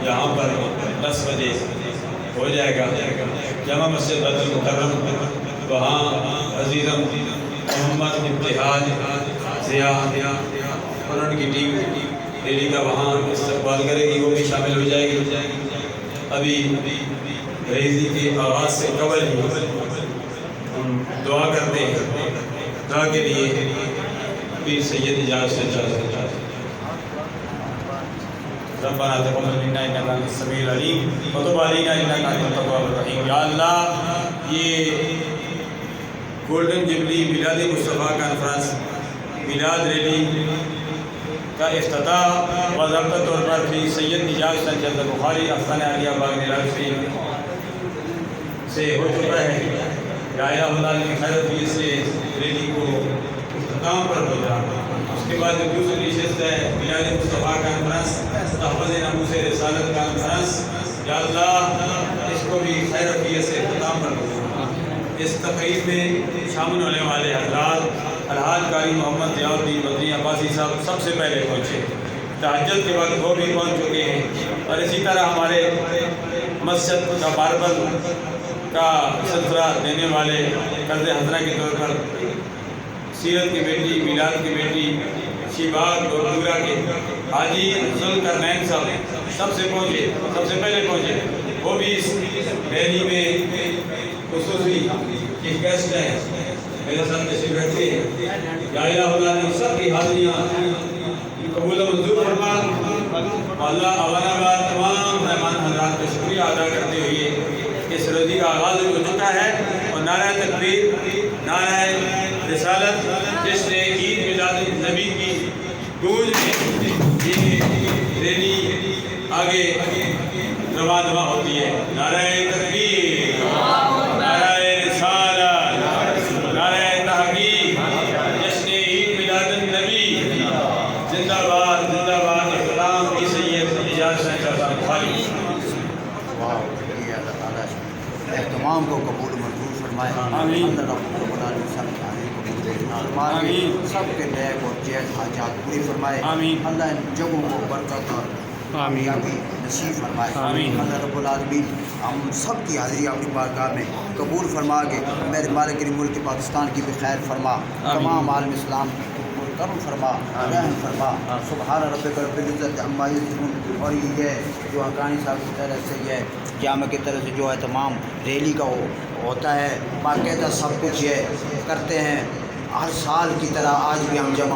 یہاں پر 10 بجے ہو جائے گا جامع مسجد بیت المکرم، وہاں عزیزم محمد ابتہاج ضیاء اور ان کی ٹیم ریلی کا وہاں استقبال کرے گی، وہ بھی شامل ہو جائے گی۔ ابھی ریلی کے آغاز سے قبل ہی ہم دعا کرتے ہیں، دعا کے لیے پیر سید اجاز سے چاہتے ہیں۔ ربنا تقبل منا انک انت السمیع العلیم وتب علینا انک انت التواب الرحیم۔ یا اللہ، یہ گولڈن جبلی میلاد مصطفیٰ کانفرنس میلاد ریلی کا افتتاح باضابطہ طور پر پیر سید اجاز سنجد بخاری آستانہ عالیہ باغ میران شریف سے ہو چکا ہے۔ یا الہ اللہ کی خیر سے ریلی کو اختتام پر ہو جائے۔ اس کے بعد جو دوسری نشست ہے میلاد مصطفیٰ کانفرنس تحفظ ناموس رسالت کانفرنس، یا اللہ اس کو بھی خیر عافیت سے اختتام پر ہو جائے۔ اس تقریب میں شامل ہونے والے حضرات الحاج قاری محمد ضیاء الدین بدری عباسی صاحب سب سے پہلے پہنچے، تہجد کے وقت وہ بھی پہنچ چکے ہیں، اور اسی طرح ہمارے مسجد کا باربل کا سلسلہ دینے والے قرض حضرہ کے طور پر سیرت کی بیٹی، میلاد کی بیٹی شیباگ اور دورہ کے حاجی ذوالقرنین صاحب سب سے پہلے پہنچے، وہ بھی اس ریلی میں خصوصی چیف گیسٹ ہیں، میرے ساتھ تشریف رکھتے ہیں۔ یا الہ اللہ نے سب کی حاضریاں قبول و منظور فرما۔ اللہ آوانہ بعد تمام مہمان حضرات کا شکریہ ادا کرتے ہوئے اس روزی کا آغاز ہو چکا ہے، اور نعرہ تکبیر، نعرہ رسالت، جشن عید میلاد نبی کی گونج میں یہ ریلی آگے رواں ہوتی ہے۔ نعرہ تکبیر، نعرہ رسالت، نعرہ تحقیق، جشن عید میلاد النبی، زندہ باد زندہ باد۔ احترام کی سید اجاز صاحب بخاری۔ اللہ تعالیٰ اہتمام کو قبول منظور فرمائے۔ آمین۔ اللہ رب العالمین سب کے آنے کو قبول فرمائے، سب کے نیک اور جائز حاجات پوری فرمائے۔ آمین۔ اللہ ان جگہوں کو برکت اور کامیابی نصیب فرمائے۔ آمین۔ اللہ رب العالمین ہم سب کی حاضری اپنی بارگاہ میں قبول فرما کے میرے مالک ملک پاکستان کی بھی خیر فرما، تمام عالم اسلام کی کرم فرما، رحم فرما۔ سبحان ربک رب العزت عما یصفون۔ اور یہ جو حقانی صاحب کی طرف سے یہ جامع کی طرف سے جو ہے تمام ریلی کا ہوتا ہے، باقاعدہ سب کچھ یہ کرتے ہیں ہر سال کی طرح آج بھی ہم جمع